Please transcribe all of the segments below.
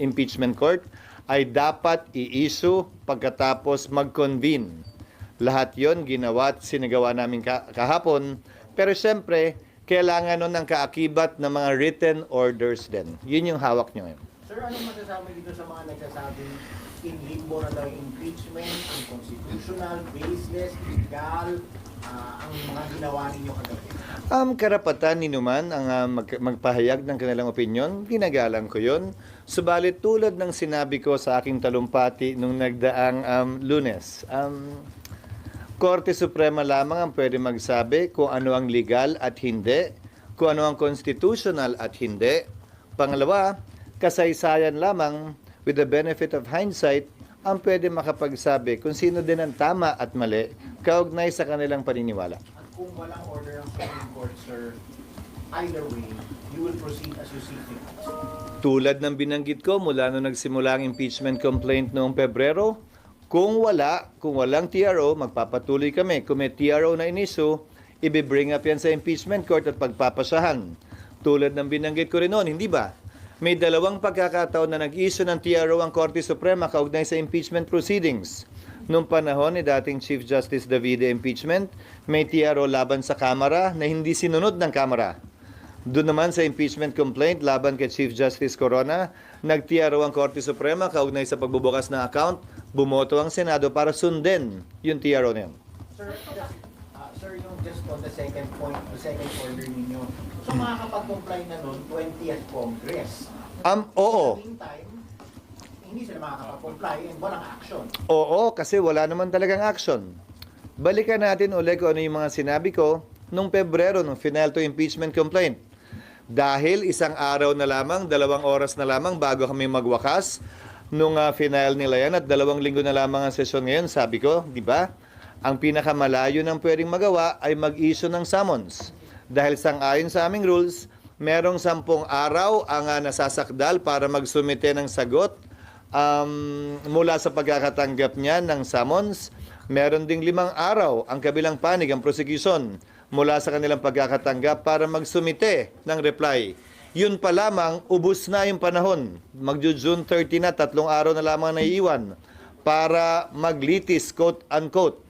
impeachment court ay dapat i-issue pagkatapos mag-convene. Lahat yon ginawa at sinagawa namin kahapon. Pero siyempre, kailangan nun ng kaakibat ng mga written orders din. Yun yung hawak nyo ngayon. Sir, anong masasabi dito sa mga nagsasabing in limbo na daw yung impeachment, unconstitutional, baseless, illegal, ang mga ginawa ninyo kagabi? Karapatan ni Numan ang magpahayag ng kanilang opinyon. Ginagalang ko yon. Subalit tulad ng sinabi ko sa aking talumpati nung nagdaang Lunes, Korte Suprema lamang ang pwede magsabi kung ano ang legal at hindi, kung ano ang constitutional at hindi. Pangalawa, kasaysayan lamang with the benefit of hindsight ang pwede makapagsabi kung sino din ang tama at mali kaugnay sa kanilang paniniwala. At kung walang order ng Supreme Court, sir, either way, you will proceed as you see fit. Tulad ng binanggit ko mula nung nagsimula ang impeachment complaint noong Pebrero, kung walang TRO, magpapatuloy kami. Kung may TRO na iniso, i-bring up yan sa impeachment court at pagpapasahan. Tulad ng binanggit ko rin noon, hindi ba? May dalawang pagkakataon na nag-issue ng TRO ang Korte Suprema kaugnay sa impeachment proceedings. Noong panahon ni dating Chief Justice Davide impeachment, may TRO laban sa Kamara na hindi sinunod ng Kamara. Doon naman sa impeachment complaint laban kay Chief Justice Corona, nag-TRO ang Korte Suprema kaugnay sa pagbubukas ng account, bumoto ang Senado para sundin yung TRO na yun. Sir, yung just on the second point, the second order ninyo, so makakapag-comply na nun 20th Congress. Oo. At the meantime, hindi sila makakapag-comply and walang action. Oo, kasi wala naman talagang action. Balikan natin ulit kung ano yung mga sinabi ko nung Pebrero, nung final to impeachment complaint. Dahil isang araw na lamang, 2 oras na lamang bago kami magwakas nung final nila yan at 2 linggo na lamang ang sesyon ngayon, sabi ko, di ba? Ang pinakamalayo ng pwedeng magawa ay mag-issue ng summons. Dahil sang-ayon sa aming rules, merong 10 araw ang nasasakdal para magsumite ng sagot mula sa pagkakatanggap niya ng summons. Meron ding 5 araw ang kabilang panig, ang prosecution, mula sa kanilang pagkakatanggap para magsumite ng reply. Yun pa lamang, ubus na yung panahon. Magjo-June 30 na, 3 araw na lamang naiiwan para maglitis, quote-unquote.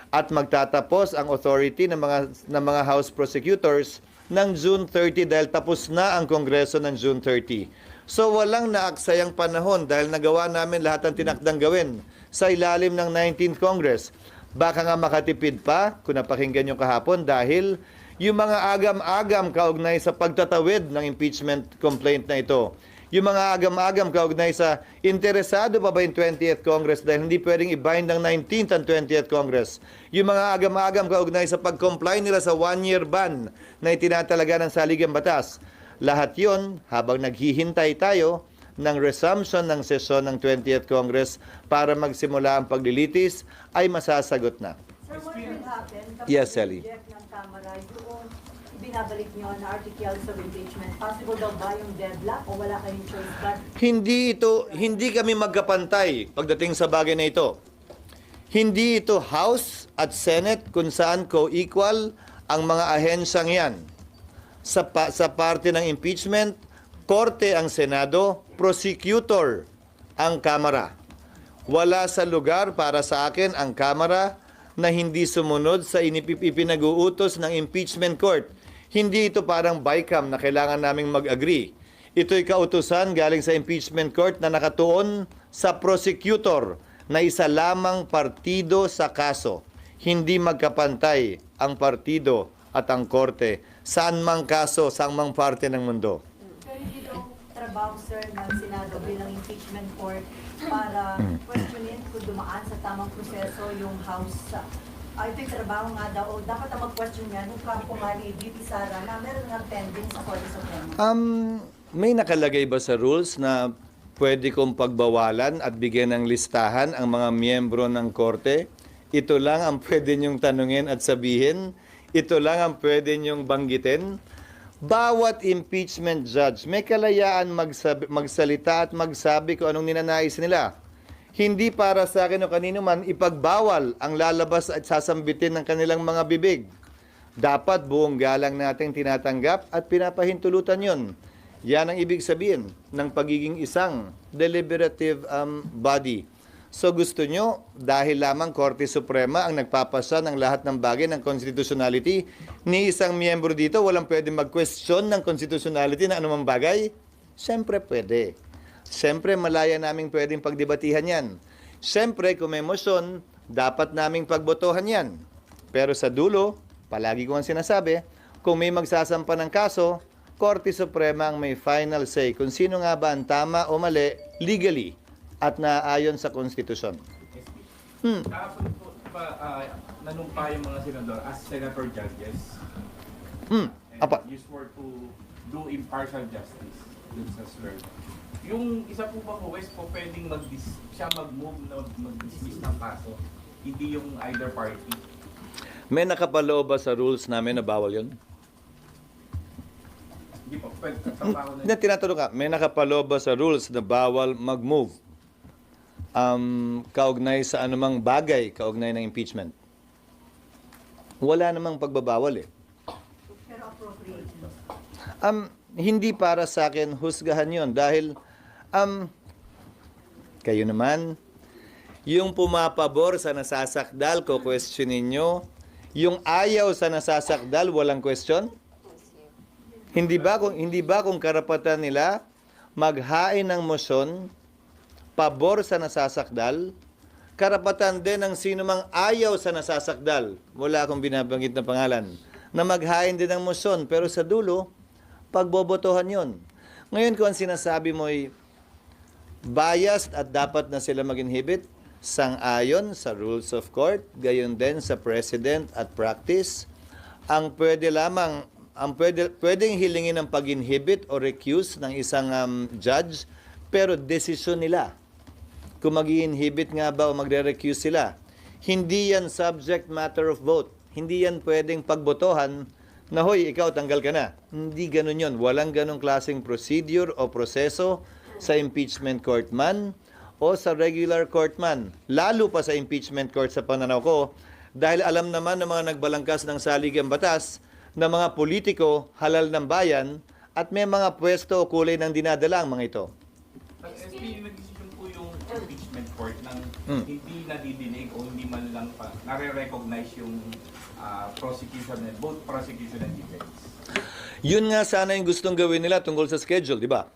At magtatapos ang authority ng mga House prosecutors ng June 30 dahil tapos na ang Kongreso ng June 30. So walang naaksayang panahon dahil nagawa namin lahat ng tinakdang gawin sa ilalim ng 19th Congress. Baka nga makatipid pa kung napakinggan nyo kahapon dahil yung mga agam-agam kaugnay sa pagtatawid ng impeachment complaint na ito, yung mga agam-agam kaugnay sa interesado pa ba yung 20th Congress dahil hindi pwedeng i-bind ng 19th and 20th Congress, yung mga agam-agam kaugnay sa pag-comply nila sa 1-year ban na itinatalaga ng saligang batas, lahat yon habang naghihintay tayo ng resumption ng sesyon ng 20th Congress para magsimula ang paglilitis ay masasagot na. Sir, what will happen kapag Yes, Sally. reject ng Kamara yung binabalik nyo na articles of impeachment? Possible daw ba yung deadlock o wala kayong choice but Hindi kami magkapantay pagdating sa bagay na ito. Hindi ito House at Senate kung saan co-equal ang mga ahensyang yan. Sa parte ng impeachment, Korte ang Senado, prosecutor ang Kamara. Wala sa lugar para sa akin ang Kamara na hindi sumunod sa ipinag-uutos ng impeachment court. Hindi ito parang BICAM na kailangan naming mag-agree. Ito'y kautusan galing sa impeachment court na nakatuon sa prosecutor na isa lamang partido sa kaso. Hindi magkapantay ang partido at ang korte saan mang kaso, saan mang parte ng mundo. Pero hindi daw trabaho, sir, ng Senado bilang impeachment court para questionin kung dumaan sa tamang proseso yung House. Ito yung trabaho nga daw, o dapat ang mag-question yan kung kampo nga ni Beauty Sara na meron nga pending sa Korte Suprema. May nakalagay ba sa rules na pwede kong pagbawalan at bigyan ng listahan ang mga miyembro ng korte? Ito lang ang pwede niyong tanungin at sabihin. Ito lang ang pwede niyong banggitin. Bawat impeachment judge may kalayaan magsalita at magsabi kung anong ninanais nila. Hindi para sa akin o kanino man ipagbawal ang lalabas at sasambitin ng kanilang mga bibig. Dapat buong galang nating tinatanggap at pinapahintulutan yon. Yan ang ibig sabihin ng pagiging isang deliberative body. So gusto nyo, dahil lamang Korte Suprema ang nagpapasa ng lahat ng bagay ng constitutionality, ni isang miyembro dito walang pwede mag-question ng constitutionality ng anumang bagay? Siyempre pwede. Siyempre malaya naming pwedeng pagdebatihan yan. Siyempre kung may motion, dapat naming pagbotohan yan. Pero sa dulo, palagi ko ang sinasabi, kung may magsasampa ng kaso, Korte Suprema ang may final say kung sino nga ba ang tama o mali legally at naaayon sa konstitusyon. Kahapon po nanumpa yung mga senador as senator judges. And Apa. you swore to do impartial justice dun sa swear. Yung isa po ba ko, West po pwedeng siya mag-move na mag-dismiss ng kaso, hindi yung either party. May nakapaloob ba sa rules namin na bawal yun? Hindi po, pwede trabaho na Hindi, tinatanong ka, may nakapaloob ba sa rules na bawal mag-move kaugnay sa anumang bagay, kaugnay ng impeachment? Wala namang pagbabawal eh. Pero appropriate. Hindi para sa akin husgahan yon dahil kayo naman, yung pumapabor sa nasasakdal, ko questionin nyo, yung ayaw sa nasasakdal, walang question? Hindi ba kung karapatan nila maghain ng motion pabor sa nasasakdal, karapatan din ng sino mang ayaw sa nasasakdal, wala akong binabanggit na pangalan, na maghain din ng motion, pero sa dulo, pagbobotohan yon. Ngayon kung ang sinasabi mo ay biased at dapat na sila mag-inhibit, sang-ayon sa rules of court, gayon din sa precedent at practice, ang pwedeng hilingin ng pag-inhibit o recuse ng isang judge, pero desisyon nila kung mag-i-inhibit nga ba o magre-recuse sila. Hindi yan subject matter of vote. Hindi yan pwedeng pagbotohan na, hoy, ikaw, tanggal ka na. Hindi ganun yun. Walang ganung klaseng procedure o proseso sa impeachment court man o sa regular court man. Lalo pa sa impeachment court sa pananaw ko, dahil alam naman ng mga nagbalangkas ng saligang batas na mga politiko halal ng bayan at may mga pwesto o kulay ng dinadala ang mga ito. Ang SP, nag-decision po yung impeachment court ng hindi nadidinig o hindi man lang pa nare-recognize yung prosecution and both prosecution and defense. Yun nga sana yung gustong gawin nila tungkol sa schedule, di ba?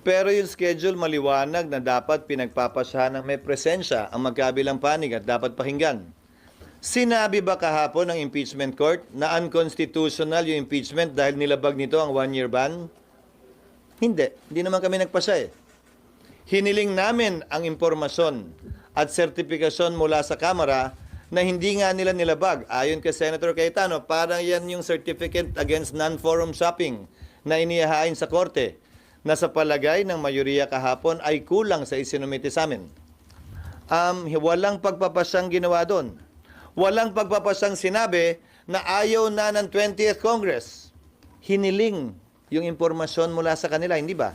Pero yung schedule maliwanag na dapat pinagpapasyahan ng may presensya ang magkabilang panig at dapat pakinggan. Sinabi ba kahapon ng impeachment court na unconstitutional yung impeachment dahil nilabag nito ang 1-year ban? Hindi. Hindi naman kami nagpasya eh. Hiniling namin ang impormasyon at sertifikasyon mula sa Kamara na hindi nga nila nilabag. Ayon kay Senator Cayetano, parang yan yung certificate against non-forum shopping na inihahain sa korte na sa palagay ng mayoriya kahapon ay kulang sa isinumite sa amin. Walang pagpapasyang ginawa doon. Walang pagpapasyang sinabi na ayaw na ng 20th Congress. Hiniling yung impormasyon mula sa kanila, hindi ba?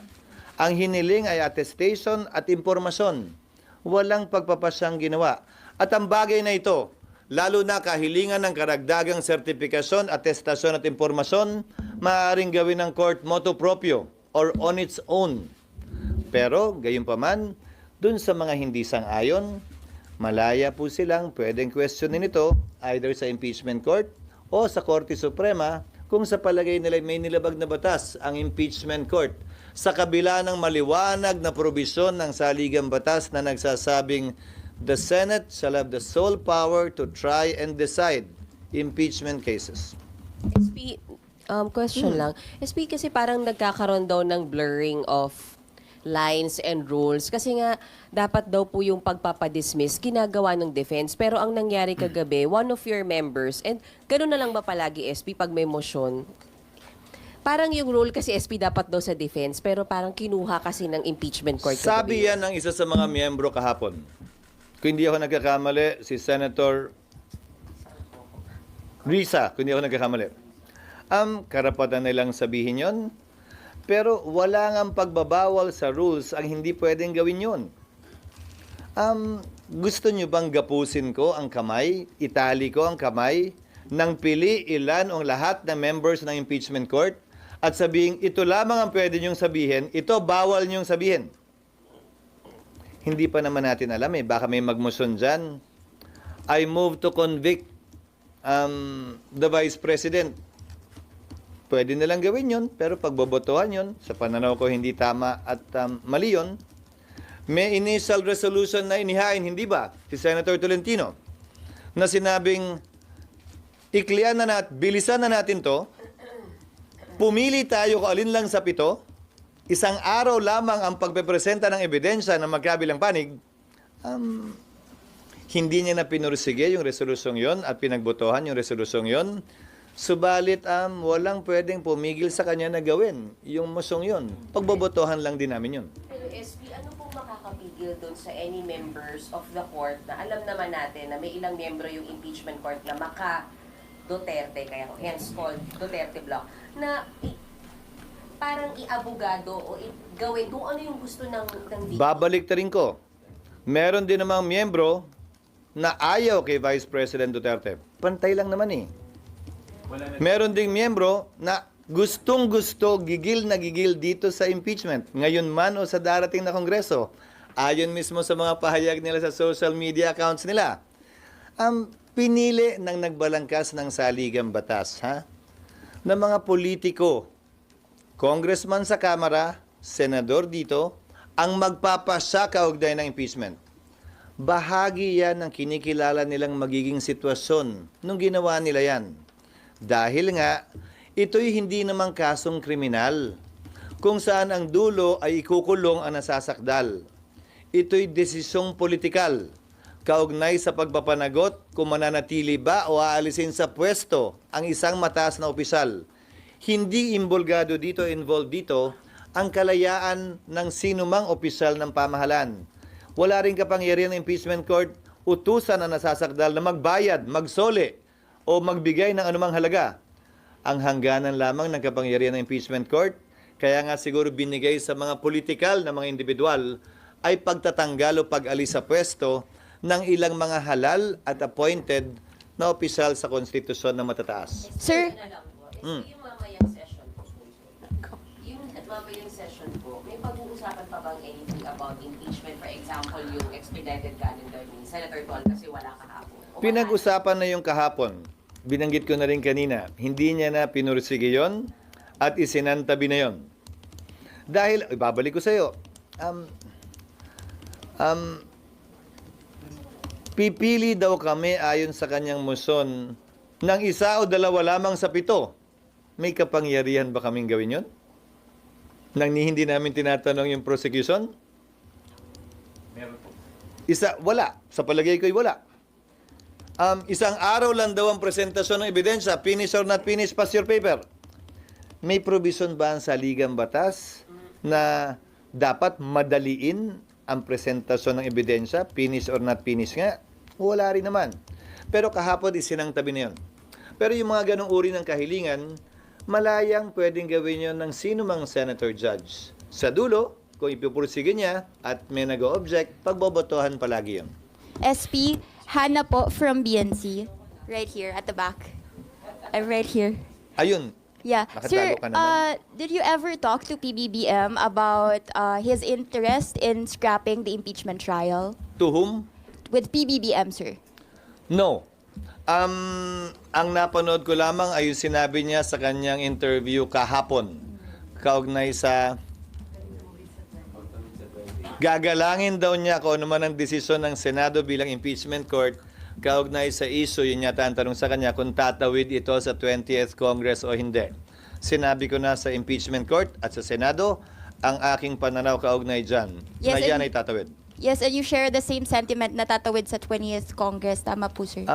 Ang hiniling ay attestation at impormasyon. Walang pagpapasyang ginawa. At ang bagay na ito, lalo na kahilingan ng karagdagang sertifikasyon, atestasyon at impormasyon, maaaring gawin ng court motu proprio or on its own. Pero, gayunpaman, dun sa mga hindi sang-ayon, malaya po silang pwedeng questionin ito either sa impeachment court o sa Korte Suprema kung sa palagay nila may nilabag na batas ang impeachment court sa kabila ng maliwanag na probisyon ng saligang batas na nagsasabing the Senate shall have the sole power to try and decide impeachment cases. SP, question lang. SP, kasi parang nagkakaroon daw ng blurring of lines and rules. Kasi nga, dapat daw po yung pagpapadismiss ginagawa ng defense. Pero ang nangyari kagabi, one of your members, and gano'n na lang ba palagi, SP, pag may motion? Parang yung rule kasi, SP, dapat daw sa defense, pero parang kinuha kasi ng impeachment court Sabi kagabi. yan ng isa sa mga miyembro kahapon. Kung hindi ako nagkakamali, si Senator Risa, kung hindi ako nagkakamali. Karapatan nilang sabihin yon. Pero wala ngang pagbabawal sa rules ang hindi pwedeng gawin yun. Gusto nyo bang gapusin ko ang kamay, itali ko ang kamay, nang pili ilan o lahat ng members ng impeachment court at sabihin, ito lamang ang pwede niyong sabihin, ito bawal niyong sabihin. Hindi pa naman natin alam baka may magmotion dyan. I move to convict the Vice President. Pwede nilang gawin yun, pero pagbobotohan yun, sa pananaw ko hindi tama at mali yun. May initial resolution na inihain, hindi ba, si Senator Tolentino, na sinabing, iklian na bilisan na natin to, pumili tayo kung alin lang sa 7, isang araw lamang ang pagpepresenta ng ebidensya ng magkabilang panig, hindi niya na pinursige yung resolusyong yon at pinagbotohan yung resolusyong yon. Subalit, walang pwedeng pumigil sa kanya na gawin yung mosyong yon. Pagbobotohan lang din namin yun. Pero SP, ano pong makakapigil doon sa any members of the court na alam naman natin na may ilang membro yung impeachment court na Duterte, kaya hence called Duterte Block, na parang iabogado o gawin kung ano yung gusto ng victim. Babalik ta rin ko. Meron din namang miyembro na ayaw kay Vice President Duterte. Pantay lang naman Wala na. Meron ding miyembro na gustong-gusto, gigil na gigil dito sa impeachment. Ngayon man o sa darating na Kongreso. Ayon mismo sa mga pahayag nila sa social media accounts nila. Pinili ng nagbalangkas ng saligang batas, na mga politiko, congressman sa Kamara, senador dito, ang magpapasya kaugnay ng impeachment. Bahagi yan ng kinikilala nilang magiging sitwasyon nung ginawa nila yan. Dahil nga, ito'y hindi namang kasong kriminal, kung saan ang dulo ay ikukulong ang nasasakdal. Ito'y desisyong politikal, kaugnay sa pagpapanagot kung mananatili ba o aalisin sa pwesto ang isang mataas na opisyal. Hindi involved dito ang kalayaan ng sinumang opisyal ng pamahalaan. Wala rin kapangyarihan ng impeachment court utusan ang nasasakdal na magbayad, magsole o magbigay ng anumang halaga. Ang hangganan lamang ng kapangyarihan ng impeachment court, kaya nga siguro binigay sa mga politikal na mga individual, ay pagtatanggal o pag-alis sa pwesto ng ilang mga halal at appointed na opisyal sa konstitusyon na matataas. Sir, Yung mamayang session po, yung mamayang session po, may pag-uusapan pa bang anything about impeachment? For example, yung expedited calendar ni Senator Tol kasi wala kahapon. O Pinag-usapan na yung kahapon. Binanggit ko na rin kanina. Hindi niya na pinursige yon at isinantabi na yon. Dahil, ibabalik ko sa iyo, pipili daw kami ayon sa kanyang motion ng 1 o 2 lamang sa 7. May kapangyarihan ba kaming gawin yon? Nang hindi namin tinatanong yung prosecution? Meron po. Wala. Sa palagay ko'y wala. Isang araw lang daw ang presentasyon ng ebidensya, finish or not finish, pass your paper. May provision ba ang saligang batas na dapat madaliin ang presentasyon ng ebidensya, finish or not finish nga? Wala rin naman. Pero kahapon isinangtabi na yun. Pero yung mga ganong uri ng kahilingan, malayang pwedeng gawin yun ng sino mang senator judge. Sa dulo, kung ipupursige niya at may nag-o-object, pagbobotohan palagi yun. SP, Hannah po from BNC. Right here at the back. I'm right here. Ayun, Yeah. Nakatago Sir, ka naman. did you ever talk to PBBM about his interest in scrapping the impeachment trial? to whom? With PBBM, sir. No. Ang napanood ko lamang ay yung sinabi niya sa kanyang interview kahapon. Kaugnay sa gagalangin daw niya kung ano man ang desisyon ng Senado bilang impeachment court. Kaugnay sa issue, yun yata ang tanong sa kanya kung tatawid ito sa 20th Congress o hindi. Sinabi ko na sa impeachment court at sa Senado ang aking pananaw kaugnay dyan. Yes, na yan and- ay tatawid. Yes, and you share the same sentiment na tatawid sa 20th Congress. Tama po, sir.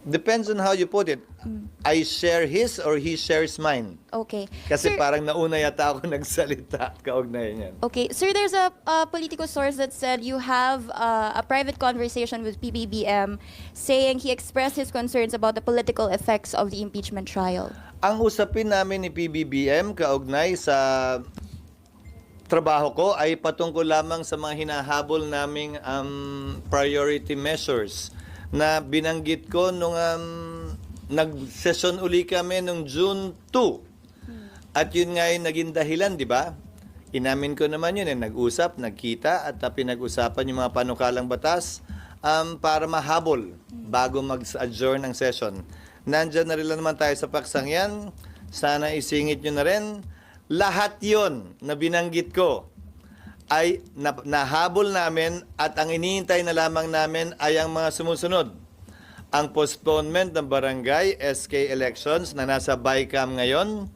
Depends on how you put it. I share his or he shares mine. Okay. Kasi Sir, parang nauna yata ako nagsalita kaugnay niyan. Okay, sir, there's a political source that said you have a private conversation with PBBM saying he expressed his concerns about the political effects of the impeachment trial. Ang usapin namin ni PBBM kaugnay sa trabaho ko ay patungkol lamang sa mga hinahabol naming priority measures na binanggit ko nung nag-session uli kami nung June 2. At yun nga yung naging dahilan, di ba? Inamin ko naman yun, nag-usap, nagkita, at pinag-usapan yung mga panukalang batas para mahabol bago mag-adjourn ng session. Nandyan na rin naman tayo sa paksang yan. Sana isingit nyo na rin. Lahat yon na binanggit ko ay nahabol namin at ang iniintay na lamang namin ay ang mga sumusunod. Ang postponement ng barangay SK elections na nasa BICAM ngayon,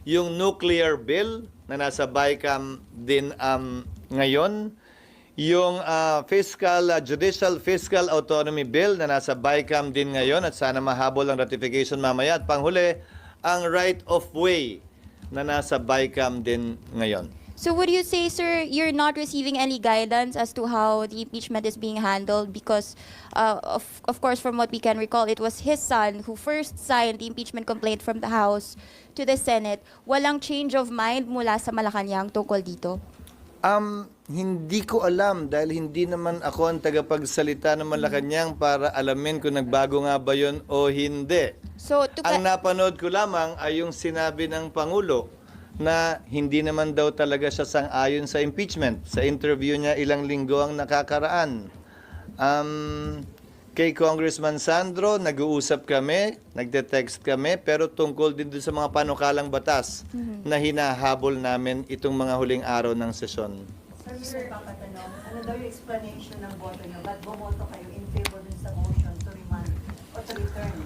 yung nuclear bill na nasa BICAM din ngayon, yung Judicial Fiscal Autonomy Bill na nasa BICAM din ngayon at sana mahabol ang ratification mamaya. At panghuli, ang right of way na nasa BICAM din ngayon. So would you say, sir, you're not receiving any guidance as to how the impeachment is being handled? Because, of course, from what we can recall, it was his son who first signed the impeachment complaint from the House to the Senate. Walang change of mind mula sa Malacanang tungkol dito? Hindi ko alam dahil hindi naman ako ang tagapagsalita ng Malacanang para alamin kung nagbago nga ba yun o hindi. So, Ang napanood ko lamang ay yung sinabi ng Pangulo na hindi naman daw talaga siya sang-ayon sa impeachment. Sa interview niya ilang linggo ang nakakaraan. Kay Congressman Sandro, nag-uusap kami, nagte-text kami, pero tungkol din doon sa mga panukalang batas na hinahabol namin itong mga huling araw ng sesyon. Sir, papatanong, ano daw yung explanation ng boto nyo? Ba't bumoto kayo in favor dun sa motion to remand o to return?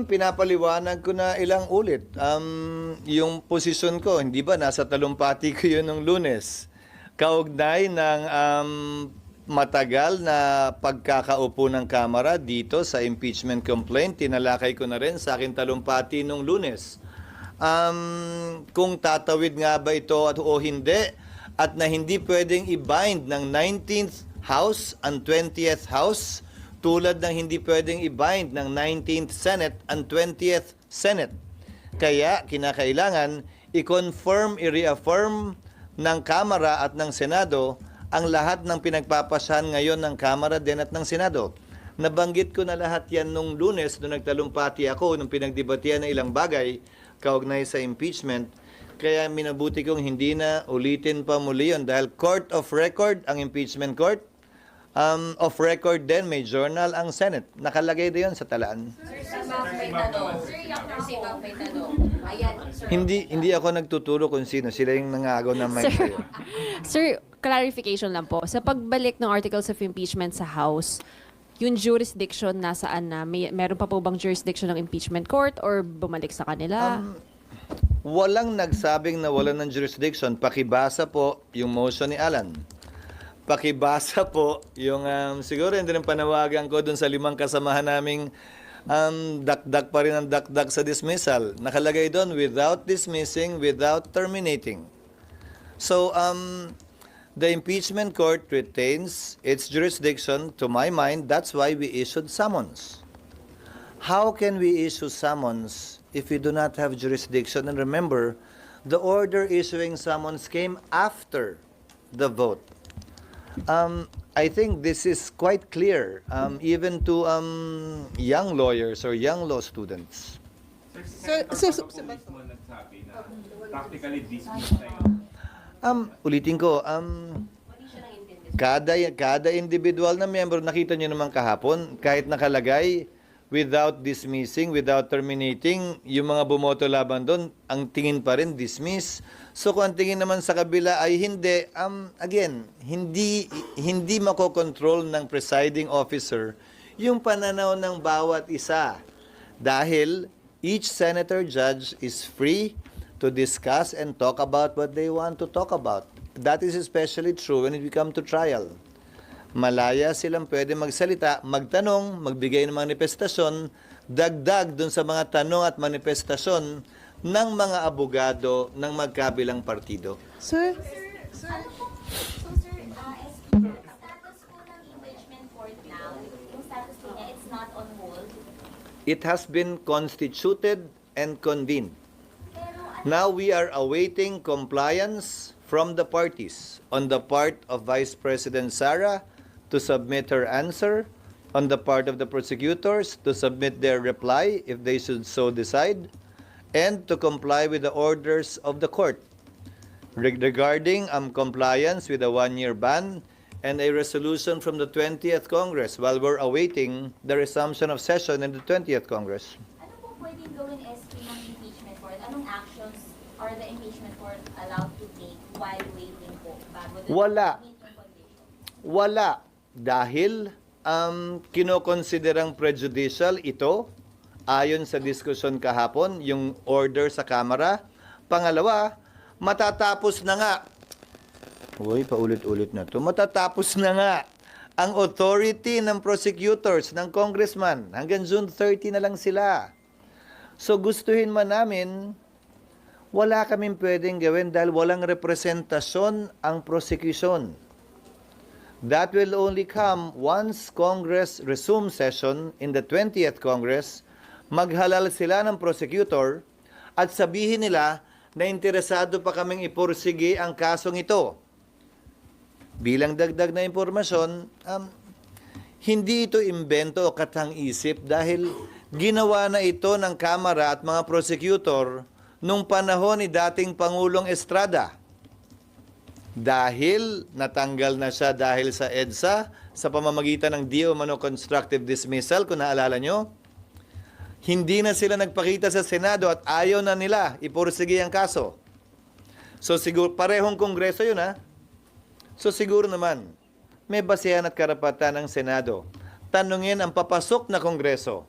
Pinapaliwanag ko na ilang ulit. Yung posisyon ko, hindi ba, nasa talumpati ko yun nung Lunes. Kaugnay ng matagal na pagkakaupo ng Kamara dito sa impeachment complaint, tinalakay ko na rin sa aking talumpati nung Lunes. Kung tatawid nga ba ito o hindi, at na hindi pwedeng i-bind ng 19th House and 20th House, tulad ng hindi pwedeng i-bind ng 19th Senate and 20th Senate. Kaya kinakailangan i-confirm, i-reaffirm ng Kamara at ng Senado ang lahat ng pinagpapasyahan ngayon ng Kamara din at ng Senado. Nabanggit ko na lahat yan nung Lunes, nung nagtalumpati ako, nung pinagdebatihan ng ilang bagay kaugnay sa impeachment. Kaya minabuti kong hindi na ulitin pa muli yun dahil court of record ang impeachment court. Of record din, may journal ang Senate. Nakalagay din yun sa talaan. Hindi ako nagtuturo kung sino. Sila yung nangagaw ng mic sa'yo. Sir, clarification lang po. Sa pagbalik ng articles of impeachment sa House, yung jurisdiction nasaan na? Meron pa po bang jurisdiction ng impeachment court or bumalik sa kanila? Walang nagsabing na wala ng jurisdiction. Pakibasa po yung motion ni Alan. Pakibasa po yung, siguro hindi rin panawagan ko dun sa 5 kasamahan naming dakdak pa rin ang dakdak sa dismissal. Nakalagay doon, without dismissing, without terminating. So, the impeachment court retains its jurisdiction, to my mind. That's why we issued summons. How can we issue summons if we do not have jurisdiction? And remember, the order issuing summons came after the vote. I think this is quite clear, even to young lawyers or young law students. Sir, mismo nagsabi na practically dismissed na yun. Ulitin ko, kada individual na miyembro, nakita niyo naman kahapon, kahit nakalagay, without dismissing, without terminating, yung mga bumoto laban doon, ang tingin pa rin, dismiss. So kung ang tingin naman sa kabila ay hindi, again, hindi makokontrol ng presiding officer yung pananaw ng bawat isa. Dahil each senator judge is free to discuss and talk about what they want to talk about. That is especially true when it comes to trial. Malaya silang pwede magsalita, magtanong, magbigay ng manifestasyon, dagdag dun sa mga tanong at manifestasyon ng mga abogado ng magkabilang partido. Sir? Status po ng impeachment court now, yung status po niya, it's not on hold. It has been constituted and convened. Now we are awaiting compliance from the parties on the part of Vice President Sara to submit her answer, on the part of the prosecutors to submit their reply if they should so decide, and to comply with the orders of the court regarding compliance with the 1-year ban and a resolution from the 20th Congress while we're awaiting the resumption of session in the 20th Congress. Ano po pwedeng gawin SK ng impeachment court? Anong actions are the impeachment court allowed to take while waiting po bago Wala. meet yung condition? Wala. Dahil kinokonsiderang prejudicial ito ayon sa diskusyon kahapon, yung order sa Kamara. Pangalawa, matatapos na nga. Uy, paulit-ulit na to. Matatapos na nga ang authority ng prosecutors, ng congressman. Hanggang June 30 na lang sila. So gustuhin man namin, wala kaming pwedeng gawin dahil walang representasyon ang prosecution. That will only come once Congress resumes session in the 20th Congress, maghalal sila ng prosecutor at sabihin nila na interesado pa kaming ipursige ang kasong ito. Bilang dagdag na impormasyon, hindi ito imbento o katang-isip dahil ginawa na ito ng Kamara at mga prosecutor nung panahon ni dating Pangulong Estrada. Dahil natanggal na siya dahil sa EDSA sa pamamagitan ng di umano constructive dismissal, kung naalala nyo, hindi na sila nagpakita sa Senado at ayaw na nila ipursige ang kaso. So siguro, parehong kongreso yun ha. So siguro naman, may basehan at karapatan ng Senado. Tanungin ang papasok na kongreso.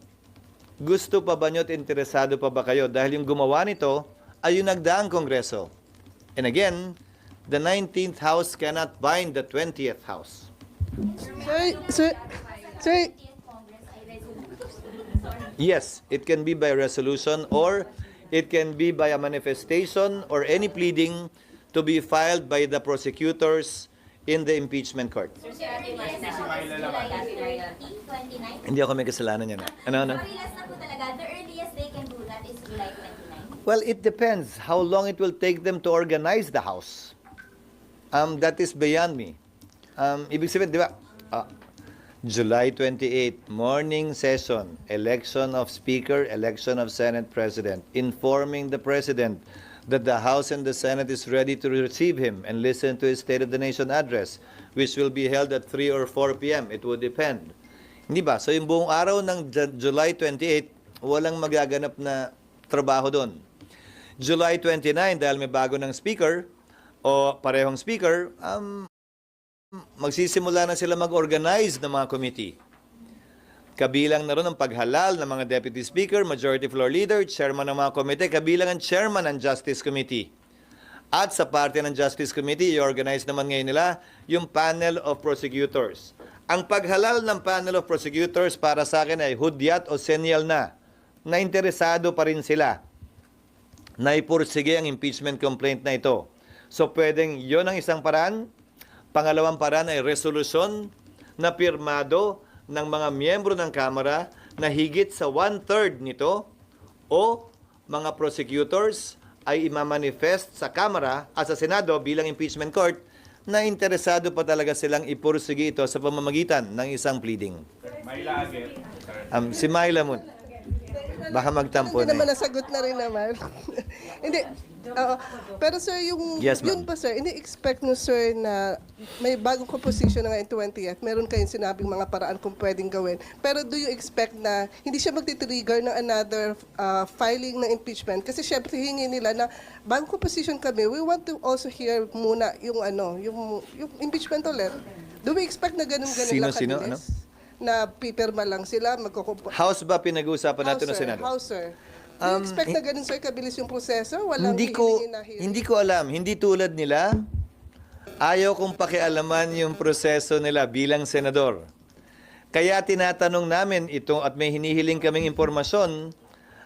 Gusto pa ba nyo at interesado pa ba kayo? Dahil yung gumawa nito ay yung nagdaang kongreso. And again, the 19th House cannot bind the 20th House. Sir, Yes, it can be by resolution or it can be by a manifestation or any pleading to be filed by the prosecutors in the impeachment court. Hindi ako may kasalanan yan. Ano? Parehas na po talaga. The earliest they can do that is July 29. Well, it depends how long it will take them to organize the House. That is beyond me. Ibig sabihin, di ba? July 28, morning session, election of Speaker, election of Senate President, informing the President that the House and the Senate is ready to receive him and listen to his State of the Nation address, which will be held at 3 or 4 p.m. It would depend. Hindi ba? So yung buong araw ng July 28, walang magaganap na trabaho doon. July 29, dahil may bago ng speaker o parehong speaker, magsisimula na sila mag-organize ng mga committee. Kabilang na ron ang paghalal ng mga deputy speaker, majority floor leader, chairman ng mga komite, kabilang ang chairman ng Justice Committee. At sa parte ng Justice Committee, i-organize naman ngayon nila yung panel of prosecutors. Ang paghalal ng panel of prosecutors para sa akin ay hudyat o senyal na interesado pa rin sila na ipursige ang impeachment complaint na ito. So pwedeng yon ang isang paraan. Pangalawang paraan ay resolusyon na pirmado ng mga miyembro ng Kamara na higit sa 1/3 nito o mga prosecutors ay imamanifest sa Kamara at sa Senado bilang impeachment court na interesado pa talaga silang ipursige ito sa pamamagitan ng isang pleading. Myla again. Si Myla mo. Baka magtampo hindi na. naman nasagot na rin naman. Hindi. Pero sir, yung Yes, ma'am. yun pa sir, ini-expect nyo sir na may bagong composition na ngayon 20th, meron kayong sinabing mga paraan kung pwedeng gawin. Pero do you expect na hindi siya magti-trigger ng another filing ng impeachment? Kasi syempre hingi nila na bagong composition kami, we want to also hear muna yung yung impeachment ulit. Do we expect na ganun-ganun lang Sino? kabilis? Na pipirma lang sila, House ba pinag-uusapan natin ng Senado? House, sir. Do you expect na ganun, sir, kabilis yung proseso? Walang Hindi ko alam. Hindi tulad nila. Ayaw kong pakialaman yung proseso nila bilang senador. Kaya tinatanong namin ito at may hinihiling kaming impormasyon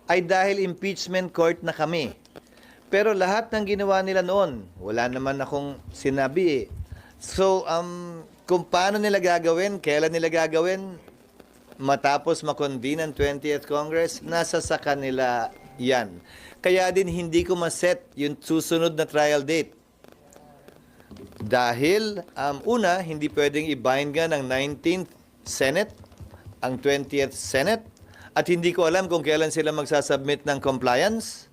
ay dahil impeachment court na kami. Pero lahat ng ginawa nila noon, wala naman akong sinabi eh. So, kung paano nila gagawin, kailan nila gagawin, matapos makonvene ang 20th Congress, nasa sa kanila yan. Kaya din hindi ko maset yung susunod na trial date. Dahil, una, hindi pwedeng i-bind nga ng 19th Senate, ang 20th Senate, at hindi ko alam kung kailan sila magsasubmit ng compliance.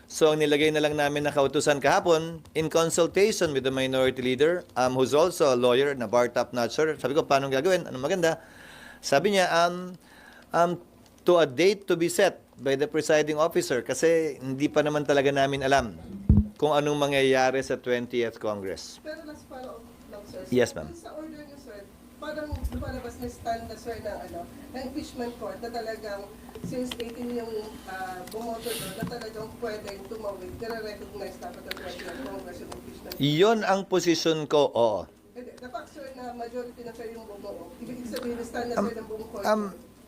So ang nilagay na lang namin na kautusan kahapon, in consultation with the minority leader, who's also a lawyer na bar top notcher, sabi ko, paano gagawin? Anong maganda? Sabi niya, to a date to be set by the presiding officer kasi hindi pa naman talaga namin alam kung anong mangyayari sa 20th Congress. Pero last follow-up lang, sir. Yes, ma'am. Sa order niyo, sir, parang lumalabas na stand na, sir, ng impeachment court na talagang since 18 yung bumoto doon, na talagang pwedeng tumawid, nire-recognize dapat ng 20th Congress yung impeachment court. Iyon ang posisyon ko, oo. The fact, sir, na majority na, sir, yung bumuo, ibig sabihin na stand na, sir, ng buong court.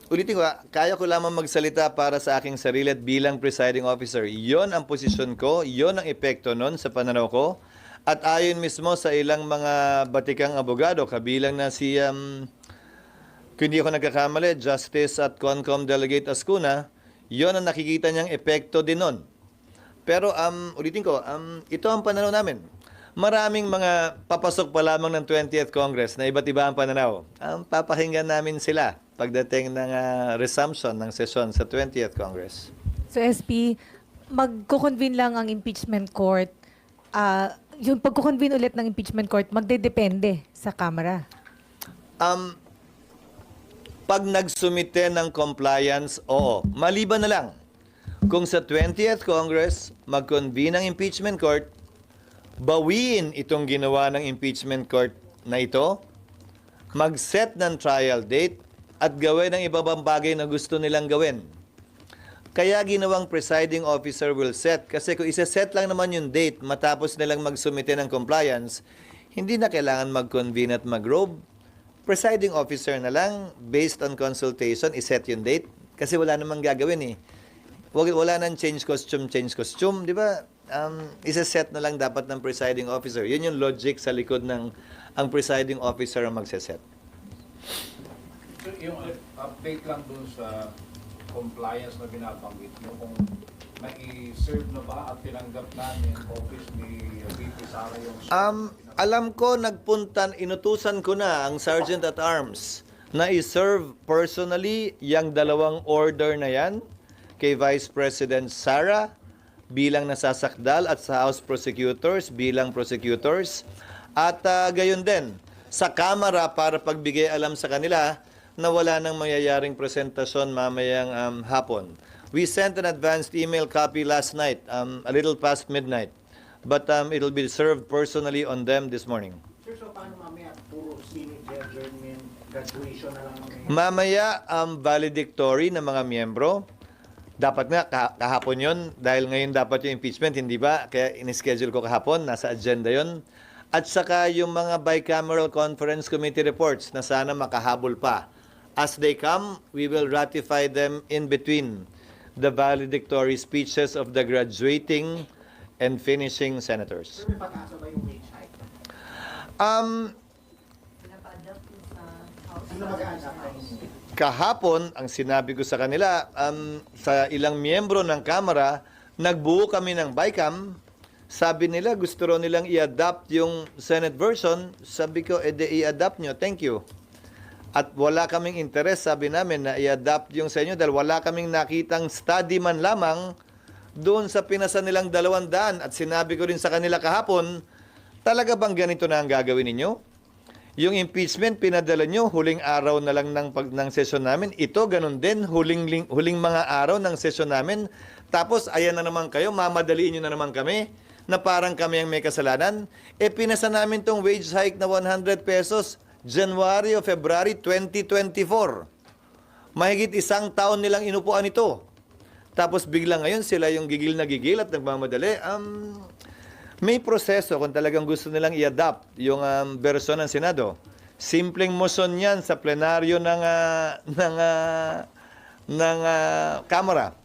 Ulitin ko, kaya ko lamang magsalita para sa aking sarili at bilang presiding officer. Iyon ang posisyon ko, iyon ang epekto nun sa pananaw ko. At ayon mismo sa ilang mga batikang abogado, kabilang na si, kung hindi ako nagkakamali, Justice at Concom Delegate Ascuna, iyon ang nakikita niyang epekto din nun. Pero ulitin ko, ito ang pananaw namin. Maraming mga papasok pa lamang ng 20th Congress na iba't iba ang pananaw. Papakinggan namin sila pagdating ng resumption ng sesyon sa 20th Congress. So SP, magko-convene lang ang impeachment court. Yung pagko-convene ulit ng impeachment court, magdedepende sa Kamara. Pag nagsumite ng compliance, oo. Maliban na lang, kung sa 20th Congress, mag-convene ang impeachment court, bawiin itong ginawa ng impeachment court na ito, mag-set ng trial date, at gawin ang ibang bagay na gusto nilang gawin. Kaya ginawang presiding officer will set. Kasi kung isa-set lang naman yung date matapos nilang magsumite ng compliance, hindi na kailangan mag-convene at mag-robe. Presiding officer na lang, based on consultation, iset yung date. Kasi wala namang gagawin eh. Wala nang change costume, di ba? Isa-set na lang dapat ng presiding officer. Yun yung logic sa likod ng ang presiding officer ang magse-set. So, yung update lang dun sa compliance na binabanggit mo, kung mai-serve na ba at tinanggap na yung office ni VP Sara yung... Alam ko, inutusan ko na ang Sergeant at Arms na i-serve personally yung dalawang order na yan kay Vice President Sara bilang nasasakdal at sa House Prosecutors bilang prosecutors at gayon din sa Kamara para pagbigay alam sa kanila na wala nang mangyayaring presentasyon mamayang hapon. We sent an advanced email copy last night, a little past midnight. But it'll be served personally on them this morning. Sir, so paano mamaya? Puro signature, adjournment, graduation na lang mamaya? Mamaya, valedictory ng mga miyembro. Dapat nga, kahapon yon dahil ngayon dapat yung impeachment, hindi ba? Kaya in-schedule ko kahapon, nasa agenda yon. At saka yung mga bicameral conference committee reports na sana makahabol pa. As they come, we will ratify them in between the valedictory speeches of the graduating and finishing senators. Sir, may pataas na ba yung wage hike? Pinapa-adapt mo sa House. Sino mag-a-adapt ng Kahapon, ang sinabi ko sa kanila, sa ilang miyembro ng Kamara, nagbuo kami ng BICAM. Sabi nila, gusto rin nilang i-adapt yung Senate version. Sabi ko, i-adapt nyo, thank you. At wala kaming interest, sabi namin, na i-adapt yung sa inyo dahil wala kaming nakitang study man lamang doon sa pinasa nilang 200. At sinabi ko rin sa kanila kahapon, talaga bang ganito na ang gagawin ninyo? Yung impeachment, pinadala nyo, huling araw na lang ng sesyon namin. Ito, ganun din, huling mga araw ng sesyon namin. Tapos, ayan na naman kayo, mamadaliin nyo na naman kami na parang kami ang may kasalanan. Pinasa namin tong wage hike na 100 pesos January o February 2024. Mahigit isang taon nilang inupuan ito. Tapos bigla ngayon sila yung gigil na gigil at nagmamadali. May proseso kung talagang gusto nilang i-adapt yung version ng Senado. Simpleng motion yan sa plenaryo ng Kamara.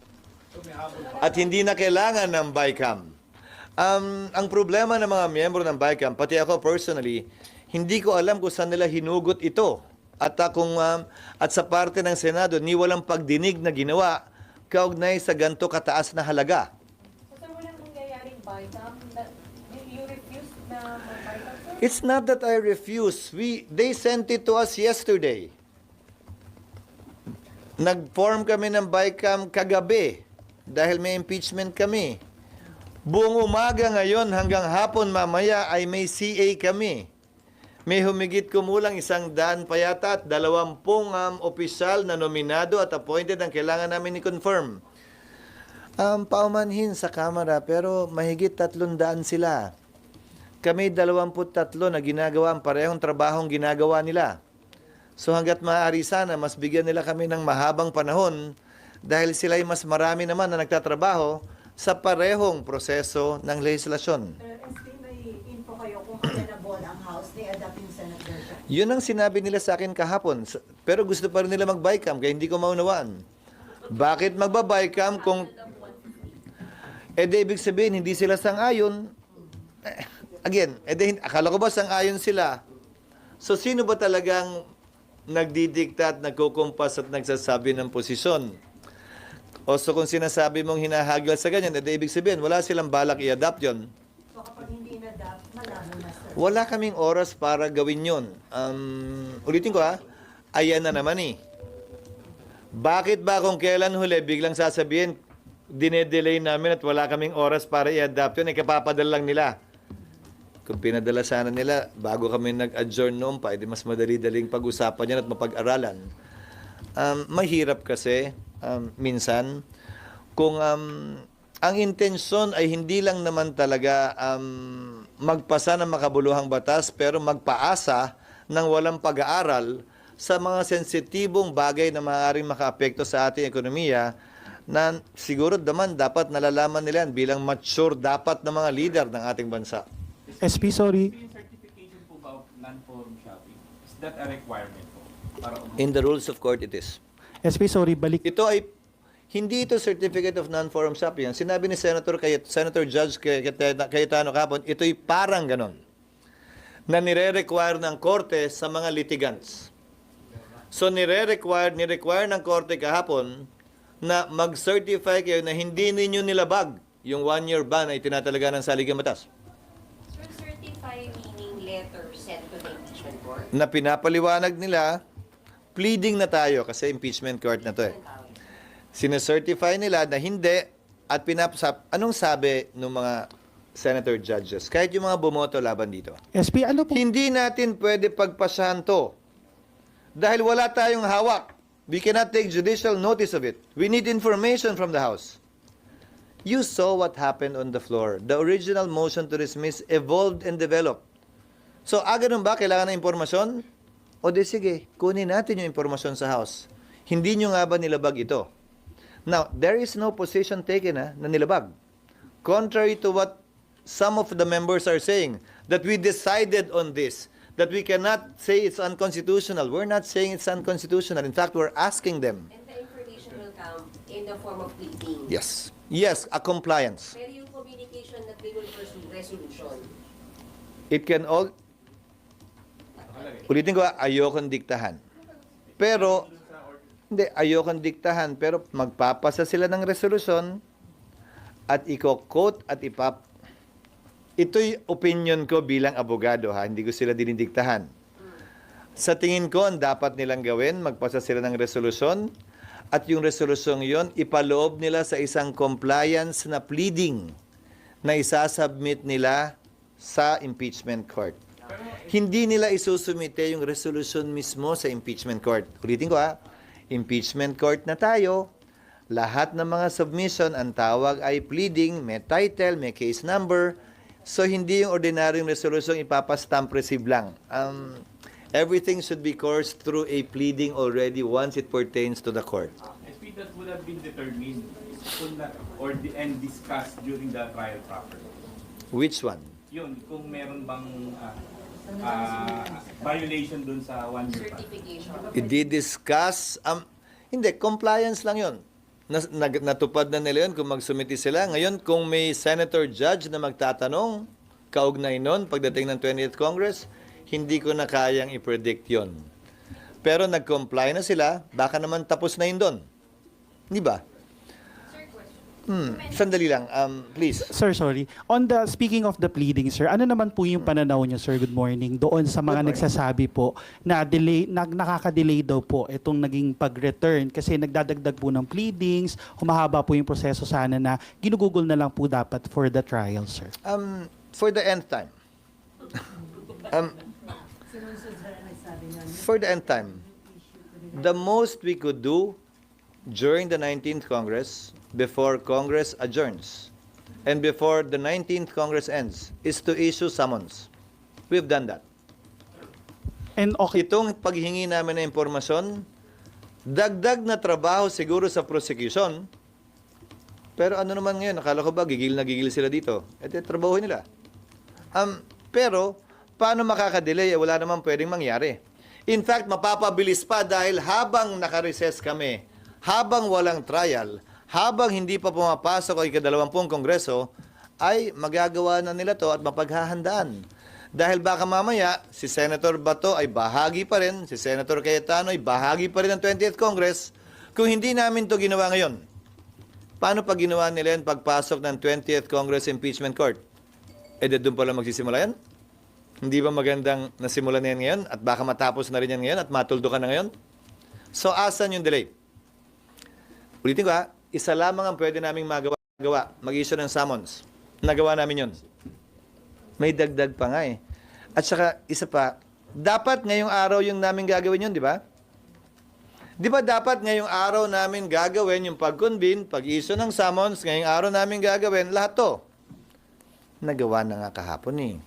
At hindi na kailangan ng BICAM. Ang problema ng mga miyembro ng BICAM, pati ako personally, hindi ko alam kung saan nila hinugot ito. At at sa parte ng Senado, ni walang pagdinig na ginawa kaugnay sa ganito kataas na halaga. So, walang nangyayaring BICAM? You refused na mag-BICAM? It's not that I refuse. They sent it to us yesterday. Nag-form kami ng BICAM kagabi dahil may impeachment kami. Buong umaga ngayon hanggang hapon mamaya ay may CA kami. May humigit kumulang 100 pa yata at 20 opisyal na nominado at appointed ang kailangan namin i-confirm. Paumanhin sa Kamara pero mahigit 300 sila. Kami 23 na ginagawa ang parehong trabahong ginagawa nila. So hanggat maaari sana, mas bigyan nila kami ng mahabang panahon dahil sila ay mas marami naman na nagtatrabaho sa parehong proseso ng legislasyon. SB, may info kayo kung available ang House ni adopting Senate version. Yun ang sinabi nila sa akin kahapon. Pero gusto pa rin nila mag-bycam kaya hindi ko maunawaan. Bakit magba-bycam kung... ibig sabihin, hindi sila sang-ayon. Again, akala ko ba sang-ayon sila? So, sino ba talagang nagdidikta at nagkukumpas at nagsasabi ng posisyon? O so kung sinasabi mong hinahagil sa ganyan, ibig sabihin, wala silang balak i-adapt yun. So kapag hindi na-adapt, malabo na sir. Wala kaming oras para gawin yun. Ulitin ko ayan na naman eh. Bakit ba kung kailan huli, biglang sasabihin, dinedelay namin at wala kaming oras para i-adapt yun, kapapadala lang nila. Kung pinadala sana nila, bago kami nag-adjourn noon pa, mas madali-daling pag-usapan yan at mapag-aralan. Mahirap kasi, minsan, kung ang intensyon ay hindi lang naman talaga magpasa ng makabuluhang batas, pero magpaasa ng walang pag-aaral sa mga sensitibong bagay na maaaring makaapekto sa ating ekonomiya, na siguro naman dapat nalalaman nila yan bilang mature dapat na mga leader ng ating bansa. SP, sorry. Yung certification po ba of non-forum shopping, is that a requirement po? Para In the rules of court, it is. SP, sorry, balik. Ito ay, hindi ito certificate of non-forum shopping. Ang sinabi ni Senator Judge Cayetano kapon, ito'y parang ganon, na nire-require ng korte sa mga litigants. So nire-require ng korte kahapon na mag-certify kayo na hindi ninyo nilabag yung 1-year ban na itinatalaga ng saligang batas. Sir, certify meaning letter sent to the impeachment court? Na pinapaliwanag nila, pleading na tayo kasi impeachment court na to eh. Sinecertify nila na hindi at anong sabi ng mga senator judges? Kahit yung mga bumoto laban dito. SP, ano po? Hindi natin pwede pagpasahan to dahil wala tayong hawak. We cannot take judicial notice of it. We need information from the House. You saw what happened on the floor. The original motion to dismiss evolved and developed. So, ganun ba? Kailangan ng impormasyon? O di sige, kunin natin yung impormasyon sa House. Hindi nyo nga ba nilabag ito? Now, there is no position taken na nilabag. Contrary to what some of the members are saying, that we decided on this, that we cannot say it's unconstitutional. We're not saying it's unconstitutional. In fact, we're asking them. And the information will come in the form of pleading. Yes. Yes, a compliance. Pero yung communication that they will pursue resolution. It can all... Ulitin ko, ayokong diktahan. Pero, hindi, ayokong diktahan. Pero magpapasa sila ng resolusyon at i-quote at ito'y opinion ko bilang abogado, hindi ko sila dinidiktahan. Sa tingin ko, ang dapat nilang gawin, magpasa sila ng resolusyon at yung resolusyon yon ipaloob nila sa isang compliance na pleading na isasubmit nila sa impeachment court. Hindi nila isusumite yung resolusyon mismo sa impeachment court. Ulitin ko impeachment court na tayo. Lahat ng mga submission, ang tawag ay pleading, may title, may case number. So, hindi yung ordinaryong resolution ipapastamp receive lang. Everything should be coursed through a pleading already once it pertains to the court. SP, that would have been determined and discussed during the trial proper. Which one? Yun, kung meron bang violation dun sa 1-year ban. Certification. I-discuss, hindi, compliance lang yun. Natupad na nila yun kung magsumiti sila. Ngayon, kung may senator judge na magtatanong, kaugnay nun, pagdating ng 20th Congress, hindi ko na kayang i-predict yun. Pero nag-comply na sila, baka naman tapos na yun doon. Di ba? Sir, question. Sandali lang, please. Sir, sorry. Speaking of the pleading, sir, ano naman po yung pananaw niyo, sir, good morning, doon sa mga nagsasabi po na nakaka-delay daw po itong naging pag-return kasi nagdadagdag po ng pleadings, humahaba po yung proseso sana na ginugugol na lang po dapat for the trial, sir. For the nth time. For the nth time, the most we could do during the 19th Congress, before Congress adjourns, and before the 19th Congress ends, is to issue summons. We've done that. And okay, Itong paghingi namin ng impormasyon, dagdag na trabaho siguro sa prosecution, pero ano naman ngayon, akala ko ba gigil na gigil sila dito? Ito yung trabaho nila. Pero, paano makakadelay? Wala naman pwedeng mangyari. In fact, mapapabilis pa dahil habang nakareses kami, habang walang trial, habang hindi pa pumapasok ang ika-20 Kongreso, ay magagawa na nila to at mapaghahandaan. Dahil baka mamaya, si Senator Bato ay bahagi pa rin, si Senator Cayetano ay bahagi pa rin ng 20th Congress. Kung hindi namin to ginawa ngayon, paano pag ginawa nila yan pagpasok ng 20th Congress Impeachment Court? Doon pala magsisimula yan? Hindi ba magandang nasimulan na yan ngayon at baka matapos na rin yan ngayon at matuldo ka na ngayon? So, asan yung delay? Ulitin ko isa lamang ang pwede naming magawa, mag-issue ng summons. Nagawa namin yun. May dagdag pa nga eh. At saka, isa pa, dapat ngayong araw yung namin gagawin yun, di ba? Di ba dapat ngayong araw namin gagawin yung pag-convene, pag-issue ng summons, ngayong araw namin gagawin, lahat to. Nagawa na nga kahapon eh.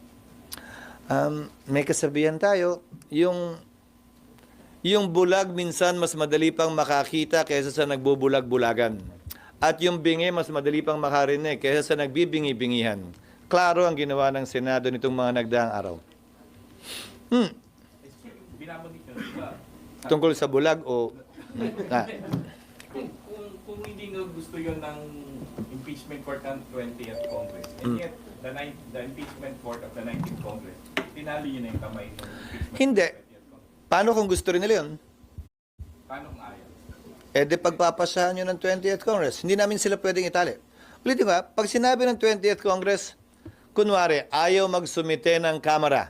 May kasabihan tayo, yung bulag minsan mas madali pang makakita kaysa sa nagbubulag-bulagan. At yung bingi mas madali pang makarinig kaysa sa nagbibingi-bingihan. Klaro ang ginawa ng Senado nitong mga nagdaang araw. Binabanggit nyo, diba? Tungkol sa bulag o... Kung hindi nga gusto yun ng impeachment court ng 20th Congress, and yet the impeachment court of the 19th Congress, tinalo yun na yung kamay ng impeachment Hindi. court ng 20th Congress. Paano kung gusto rin nila yun? Paano kung ayaw? Pagpapasahan nyo ng 20th Congress, hindi namin sila pwedeng itali. Ulitin ko pag sinabi ng 20th Congress, kunwari, ayaw magsumite ng Kamara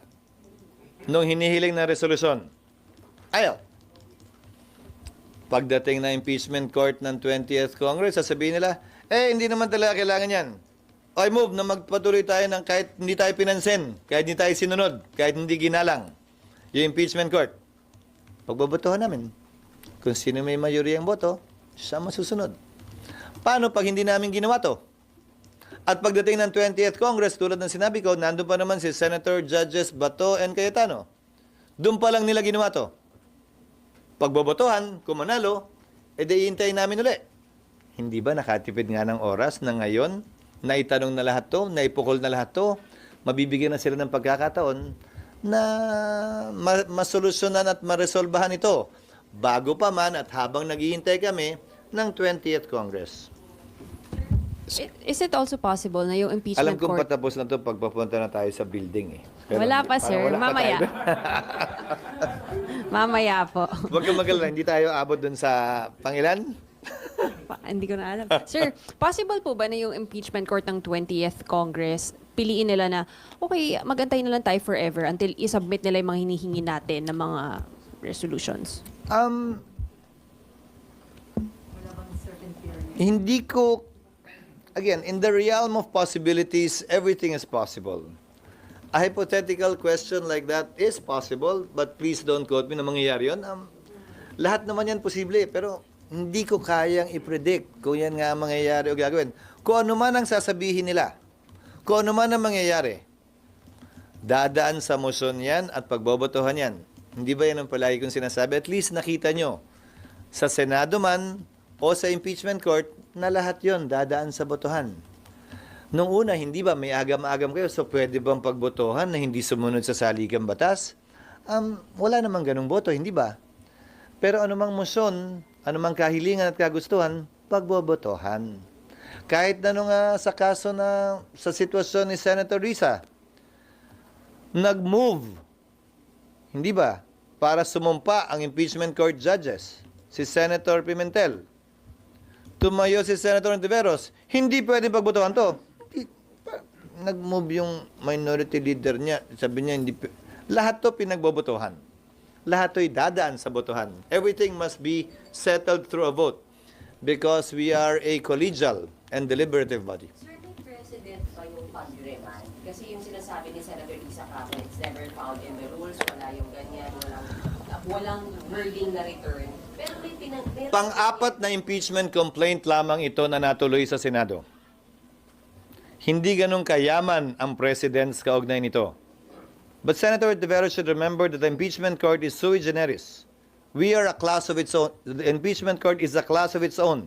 nung hinihiling na resolusyon. Ayaw. Pagdating na impeachment court ng 20th Congress, sasabihin nila, hindi naman talaga kailangan yan. I move na magpatuloy tayo ng kahit hindi tayo pinansin, kahit hindi tayo sinunod, kahit hindi ginalang. Yung impeachment court. Pagbabotohan namin. Kung sino may mayoryang boto, siya masusunod. Paano pag hindi namin ginawa to? At pagdating ng 20th Congress, tulad ng sinabi ko, nandun pa naman si Senator Judges Bato and Cayetano. Doon pa lang nila ginawa to. Pagbobotohan, kung manalo, iintayin namin uli. Hindi ba nakatipid nga ng oras na ngayon, naitanong na lahat to, naipukol na lahat to, mabibigyan na sila ng pagkakataon na masolusyonan at maresolbahan ito bago pa man at habang naghihintay kami ng 20th Congress. Is it also possible na yung impeachment Alam kong court... patapos na to pag papunta na tayo sa building eh. Pero Wala pa, parang sir. wala pa Mamaya. tayo. Mamaya po. Huwag kang magalala, hindi tayo abot dun sa pangilan. Hindi ko na alam. Sir, possible po ba na yung impeachment court ng 20th Congress, piliin nila na, okay, magantay na lang tayo forever until isubmit nila yung mga hinihingi natin na mga resolutions? Hindi ko, again, in the realm of possibilities, everything is possible. A hypothetical question like that is possible, but please don't quote me na mangyayari yun. Lahat naman yan posible, pero hindi ko kayang i-predict kung yan nga mangyayari o gagawin. Kung ano man ang sasabihin nila, kung ano man ang mangyayari, dadaan sa motion yan at pagbobotohan yan. Hindi ba yan ang palagi kong sinasabi? At least nakita nyo, sa Senado man o sa impeachment court, na lahat yon dadaan sa botohan. Nung una, hindi ba may agam-agam kayo? So pwede bang pagbotohan na hindi sumunod sa saligang batas? Wala namang ganung boto, hindi ba? Pero anumang motion, anumang kahilingan at kagustuhan, pagbobotohan. Kahit na nung sa kaso na sa sitwasyon ni Senator Risa, nag-move, hindi ba, para sumumpa ang impeachment court judges, si Senator Pimentel. Tumayo si Senator Ontiveros, hindi pwedeng pagbotohan to. Nag-move yung minority leader niya. Sabi niya, lahat to pinagbobotohan. Lahat to'y dadaan sa botohan. Everything must be settled through a vote because we are a collegial and deliberative body. Sir, may precedent ba yung pag-remand? Kasi yung sinasabi ni Senator Lisa Caco, it's never found in the rules, wala yung ganyan, walang wording na return. Pero may Pang-apat na impeachment complaint lamang ito na natuloy sa Senado. Hindi ganun kayaman ang President's kaugnay nito. But Senator Ontiveros should remember that the impeachment court is sui generis. We are a class of its own. The impeachment court is a class of its own.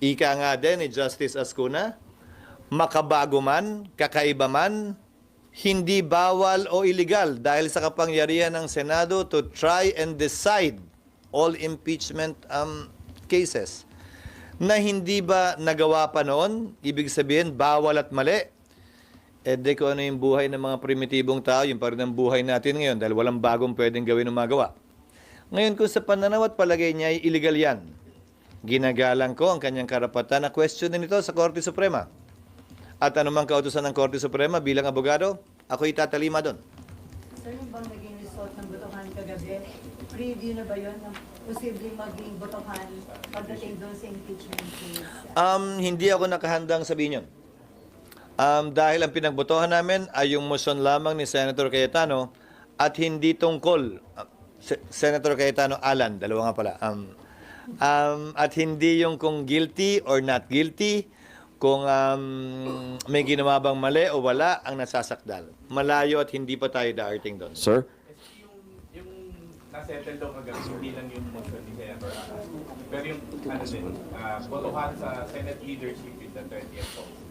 Ika nga din ni Justice Ascuna, makabago man, kakaiba man, hindi bawal o illegal dahil sa kapangyarihan ng Senado to try and decide all impeachment cases. Na hindi ba nagawa pa noon, ibig sabihin bawal at mali. De kung ano yung buhay ng mga primitibong tao, yung pa rin ang buhay natin ngayon dahil walang bagong pwedeng gawin o magawa. Ngayon kung sa pananaw at palagay niya ay illegal yan, ginagalang ko ang kanyang karapatan na questionin ito sa Korte Suprema. At anumang kautusan ng Korte Suprema bilang abogado, ako'y tatalima doon. Sir, yung bang naging result ng botohan kagabi, preview na ba yun ng posibleng maging botohan pagdating doon sa impeachment case? Hindi ako nakahandang sabihin yun. Dahil ang pinagbotohan namin ay yung motion lamang ni Senator Cayetano at hindi tungkol, Senator Cayetano Alan, dalawa nga pala, at hindi yung kung guilty or not guilty, kung may ginawa bang mali o wala ang nasasakdal. Malayo at hindi pa tayo daarting doon. Sir? Yung nasettle daw kagabi, hindi lang yung motion ni Senator Alan. Pero yung botohan sa Senate leadership in the 20th Congress.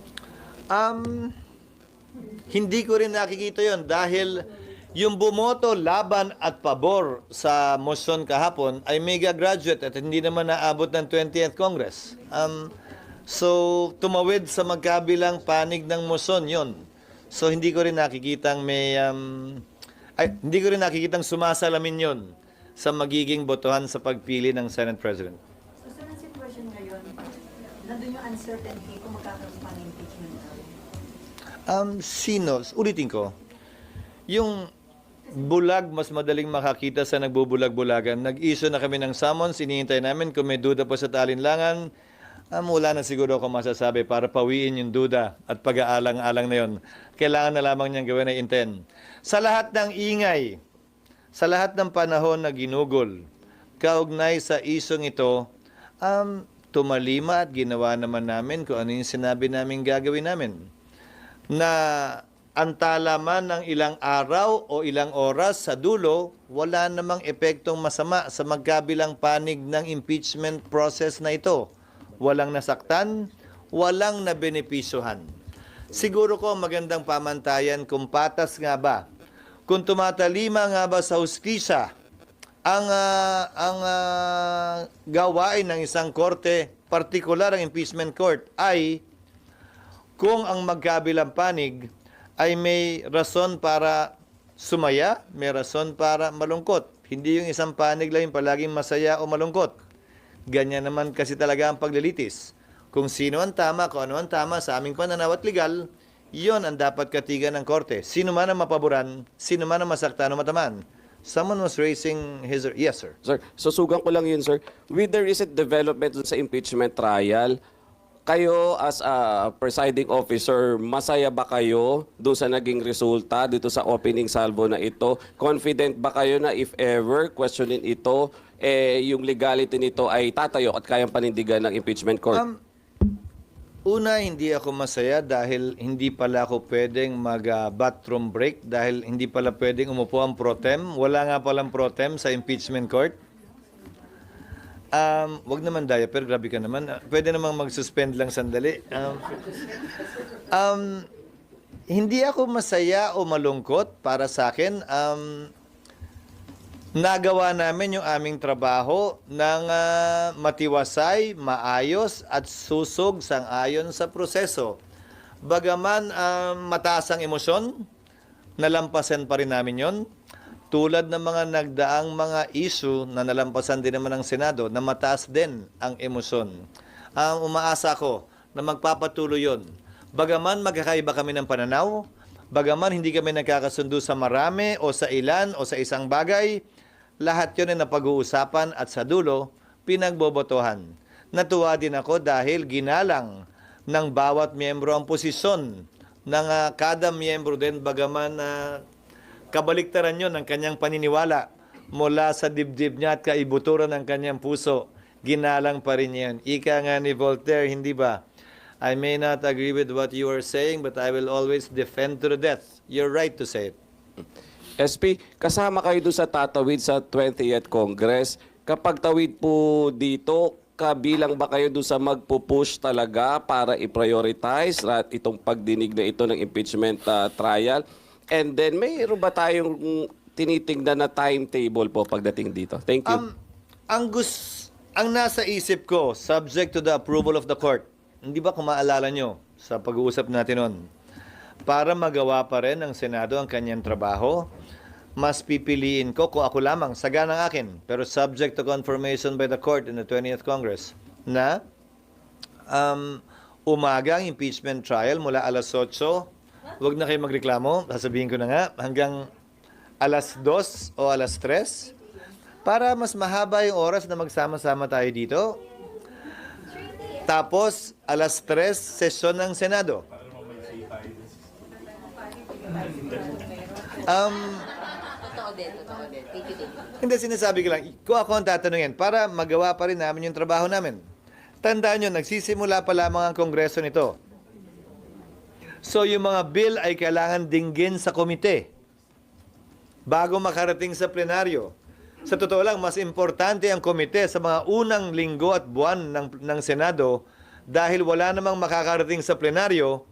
Hindi ko rin nakikita yon dahil yung bumoto laban at pabor sa motion kahapon ay mega graduate at hindi naman naabot ng 20th Congress. So, tumawid sa magkabilang panig ng motion yon. So, hindi ko rin nakikitang hindi ko rin nakikitang sumasalamin yon sa magiging botohan sa pagpili ng Senate President. So, sir, ang sitwasyon ngayon, nandun yung uncertainty kung magkakaroon pa ng impeachment trial. Sino? Ulitin ko. Yung bulag, mas madaling makakita sa nagbubulag-bulagan. Nag-issue na kami ng summons, inihintay namin kung may duda pa sa talinlangan. Wala na siguro ako masasabi para pawiin yung duda at pag-aalang-alang na yun. Kailangan na lamang niyang gawin ay intent. Sa lahat ng ingay, sa lahat ng panahon na ginugol, kaugnay sa isyong ito, tumalima at ginawa naman namin kung ano yung sinabi namin gagawin namin. Na antala man ng ilang araw o ilang oras sa dulo, wala namang epektong masama sa magkabilang panig ng impeachment process na ito. Walang nasaktan, walang nabenepisyohan. Siguro ko magandang pamantayan kung patas nga ba, kung tumatalima nga ba sa hustisya ang gawain ng isang korte, partikular ang impeachment court, ay kung ang magkabilang panig ay may rason para sumaya, may rason para malungkot. Hindi yung isang panig lang yung palaging masaya o malungkot. Ganyan naman kasi talaga ang paglilitis. Kung sino ang tama, kung ano ang tama sa aming pananaw at legal, yon ang dapat katigan ng korte. Sino man ang mapaboran, sino man ang masaktan o matamaan. Someone was raising his... Yes, sir. Sir, susugan ko lang yun, sir. With the recent development sa impeachment trial, kayo as a presiding officer, masaya ba kayo doon sa naging resulta dito sa opening salvo na ito? Confident ba kayo na if ever questionin ito, yung legality nito ay tatayo at kayang panindigan ng impeachment court? Una, hindi ako masaya dahil hindi pala ako pwedeng mag-bathroom break dahil hindi pala pwedeng umupo ang pro tem. Wala nga palang pro tem sa impeachment court. Wag naman diaper, grabe ka naman. Pwede namang mag-suspend lang sandali. Hindi ako masaya o malungkot para sa akin. Nagawa namin yung aming trabaho ng matiwasay, maayos at susog sang-ayon sa proseso. Bagaman mataas ang emosyon, nalampasan pa rin namin yon. tulad ng mga nagdaang mga issue na nalampasan din naman ng Senado na mataas din ang emosyon. Umaasa ko na magpapatuloy yon. Bagaman magkakaiba kami ng pananaw, bagaman hindi kami nagkakasundo sa marami o sa ilan o sa isang bagay, lahat yun ay napag-uusapan at sa dulo, pinagbobotohan. Natuwa din ako dahil ginalang ng bawat miyembro ang posisyon ng kada miyembro din, bagaman kabaliktaran yun ng kanyang paniniwala mula sa dibdib niya at kaibuturan ng kanyang puso. Ginalang pa rin yan. Ika nga ni Voltaire, hindi ba? I may not agree with what you are saying, but I will always defend to the death. You're right to say it. SP, kasama kayo doon sa tatawid sa 20th Congress. Kapag tawid po dito, kabilang ba kayo doon sa magpupush talaga para i-prioritize itong pagdinig na ito ng impeachment trial? And then, mayroon ba tayong tinitingnan na timetable po pagdating dito? Thank you. Ang nasa isip ko, subject to the approval of the court, hindi ba kung maalala nyo sa pag-uusap natin nun, para magawa pa rin ng Senado ang kanyang trabaho, mas pipiliin ko kung ako lamang, saga ng akin, pero subject to confirmation by the court in the 20th Congress, na umaga ang impeachment trial mula alas 8, wag na kayo magreklamo, sasabihin ko na nga, hanggang alas 2 o alas 3, para mas mahaba yung oras na magsama-sama tayo dito. Tapos, alas 3, sesyon ng Senado. Totoo din. Thank you. Hindi, sinasabi ko lang, kung ako ang tatanungin, para magawa pa rin namin yung trabaho namin. Tandaan nyo, nagsisimula pa lamang ang kongreso nito. So, yung mga bill ay kailangan dinggin sa komite bago makarating sa plenaryo. Sa totoo lang, mas importante ang komite sa mga unang linggo at buwan ng Senado dahil wala namang makakarating sa plenaryo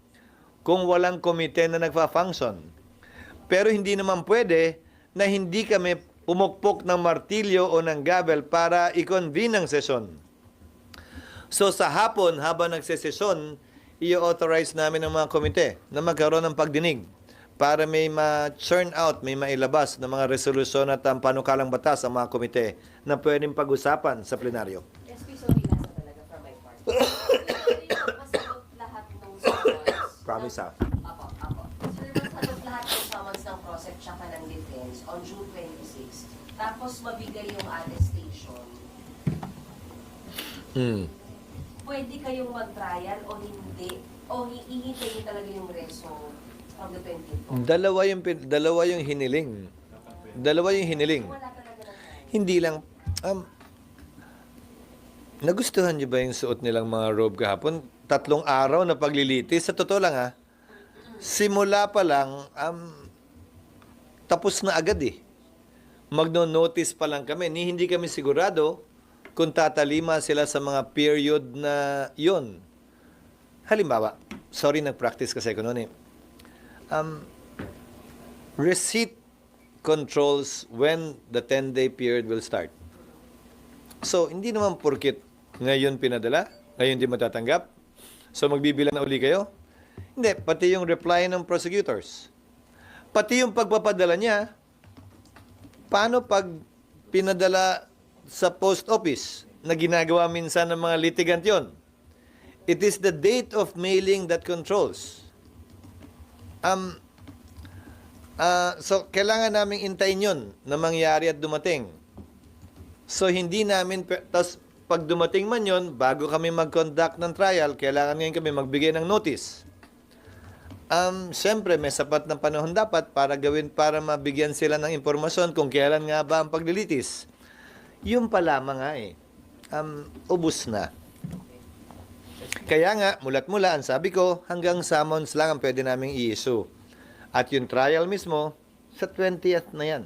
kung walang komite na nagpa-function. Pero hindi naman pwede na hindi kami pumukpok ng martilyo o ng gavel para i-convene ang sesyon. So sa hapon, habang nagsesesyon, i-authorize namin ng mga komite na magkaroon ng pagdinig para may ma-churn out, may mailabas ng mga resolusyon at panukalang batas ang mga komite na pwedeng pag-usapan sa plenaryo. SP, sorry na talaga from my part. Masagot lahat ng summons. Promise ha. Apo. Sir, masagot lahat ng summons ng process tsaka ng defense on June 26. Tapos mabigay yung attestation. Pwede kayong mag-trial o hindi? O hihintayin talaga yung reso from the 20th? Dalawa yung hiniling. Wala talaga na trial. Hindi lang, nagustuhan niyo ba yung suot nilang mga robe kahapon? 3 araw na paglilitis. Sa totoo lang simula pa lang, tapos na agad eh. Magno-notice pa lang kami. Hindi kami sigurado kung tatalima sila sa mga period na yon. Halimbawa, sorry, nag-practice kasi ko noon eh. Receipt controls when the 10-day period will start. So, hindi naman porkit ngayon pinadala, ngayon di matatanggap. So, magbibilang na uli kayo? Hindi, pati yung reply ng prosecutors. Pati yung pagpapadala niya, paano pag pinadala sa post office na ginagawa minsan ng mga litigant yon? It is the date of mailing that controls. So, kailangan naming intayin yun na mangyari at dumating. So, hindi namin, tapos pag dumating man yun, bago kami mag-conduct ng trial, kailangan ngayon kami magbigay ng notice. Siyempre, may sapat ng panahon dapat para mabigyan sila ng impormasyon kung kailan nga ba ang paglilitis. Yun pa lamang ubus na. Kaya nga, mulat-mula, ang sabi ko, hanggang summons lang ang pwede naming i-issue. At yung trial mismo, sa 20th na yan.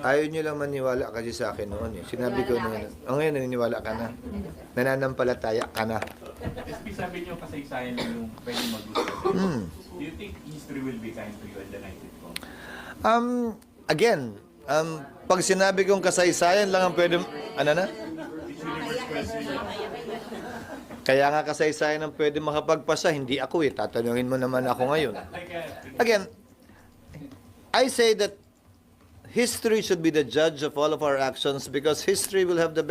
Ayaw nyo lang maniwala kasi sa akin noon eh. Sinabi ko na yan. Ngayon, naniniwala ka na. Nananampalataya ka na. SP, sabi niyo kasaysayan lang yung pwede mag-gusto. Do you think history will be kind to you at the night it comes? Again, pag sinabi kong kasaysayan lang ang pwede... Ano na? Kaya nga kasaysayan ang pwede makapagpasa, hindi ako eh. Tatanungin mo naman ako ngayon. Again, I say that history should be the judge of all of our actions because history will have the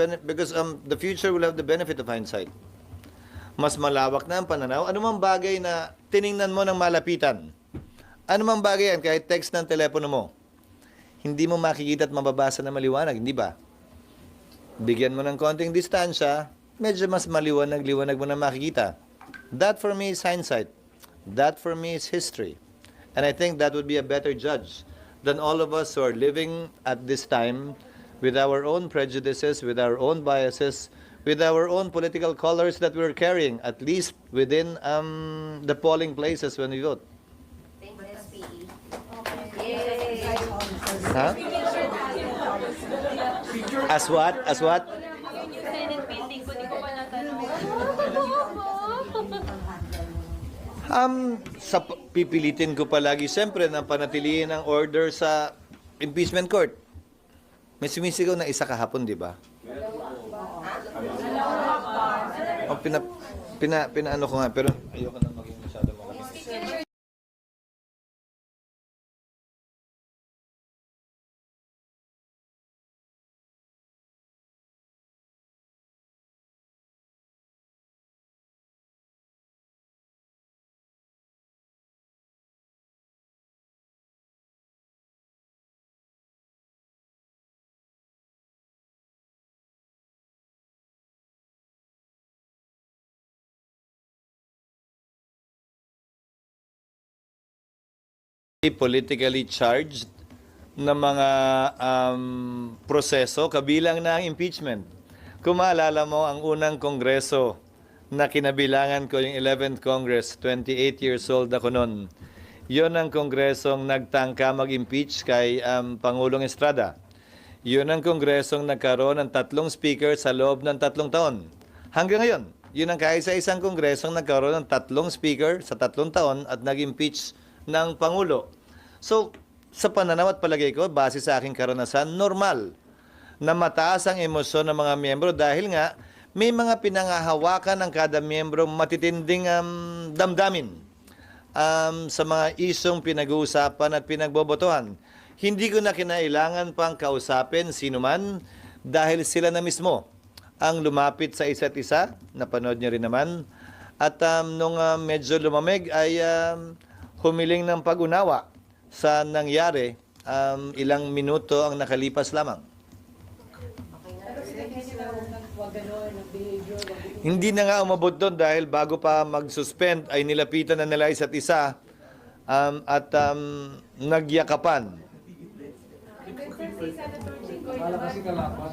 the future will have the benefit of hindsight. Mas malawak na ang pananaw. Ano mang bagay na tiningnan mo ng malapitan, ano mang bagay yan, kahit text ng telepono mo, hindi mo makikita at mababasa na maliwanag, hindi ba? Bigyan mo ng konting distansya, medyo mas maliwanag-liwanag mo na makikita. That for me is hindsight. That for me is history. And I think that would be a better judge than all of us who are living at this time with our own prejudices, with our own biases, with our own political colors that we're carrying, at least within the polling places when we vote. Thank you, SPE. Huh? As what? As what? Pipilitin ko palagi siyempre na panatilihin ang order sa impeachment court. May sumisigaw na isa kahapon, di ba? O, pinaano ko nga, pero ayoko na maging masyado mga. Politically charged na mga proseso, kabilang na ang impeachment. Kung maalala mo, ang unang kongreso na kinabilangan ko, yung 11th Congress, 28 years old ako noon. Yun ang kongresong nagtangka mag-impeach kay Pangulong Estrada. Yun ang kongresong nagkaroon ng 3 speaker sa loob ng 3 taon. Hanggang ngayon, yun ang kaisa-isang kongresong nagkaroon ng 3 speaker sa 3 taon at nag-impeach ng Pangulo. So, sa pananaw at palagay ko, base sa aking karanasan, normal na mataas ang emosyon ng mga miyembro dahil nga may mga pinangahawakan ng kada miyembro matitinding damdamin sa mga isyong pinag-uusapan at pinagbobotohan. Hindi ko na kinailangan pang kausapin sino man dahil sila na mismo ang lumapit sa isa't isa, napanood niyo rin naman, at nung medyo lumamig ay humiling ng pag-unawa sa nangyari, ilang minuto ang nakalipas lamang. Hindi na nga umabot doon dahil bago pa mag-suspend ay nilapitan na nila isa't isa at nagyakapan.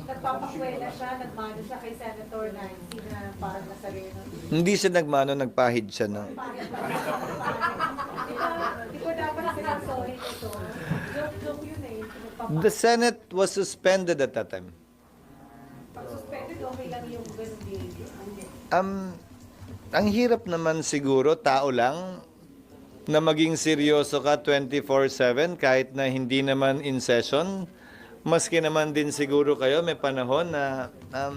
Nagpapakwela siya, nagmano siya kay Senator Nancy na parang Nazareno. Hindi siya nagmano, nagpahid siya. No? Hindi ko dapat sinasorry ito. Joke yun eh. The Senate was suspended at that time. Pag-suspended, okay lang yung ganun behavior. Ang hirap naman siguro, tao lang, na maging seryoso ka 24/7 kahit na hindi naman in session. Maski naman din siguro kayo, may panahon na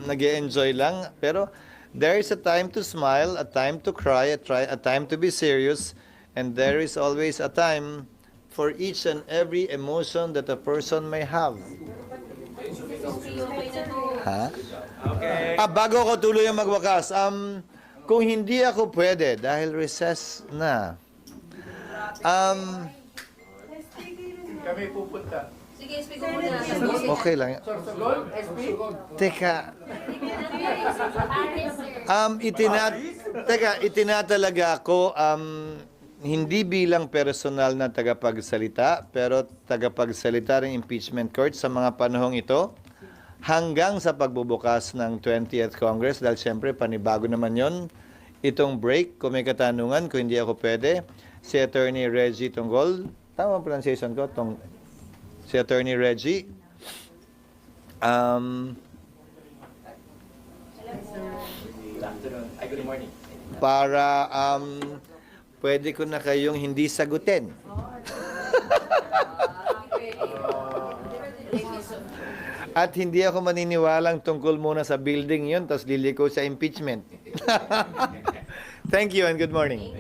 nag-e-enjoy lang. Pero there is a time to smile, a time to cry, a time to be serious, and there is always a time for each and every emotion that a person may have. Ha? Okay. Bago ako tuloy ang magwakas, kung hindi ako pwede, dahil recess na, Kami pupunta. Sige, speak mo muna. okay lang. Teka. Itinatalaga ako, hindi bilang personal na tagapagsalita, pero tagapagsalita ng impeachment court sa mga panahong ito, hanggang sa pagbubukas ng 20th Congress, dahil siyempre panibago naman yon. Itong break, kung may katanungan, kung hindi ako pwede, si Attorney Reggie Tunggol, tama ang pronunciation ko, si Attorney Reggie, Good morning. para pwede ko na kayong hindi sagutin. At hindi ako maniniwalang tungkol muna sa building yun, tapos liliko sa impeachment. Thank you and good morning.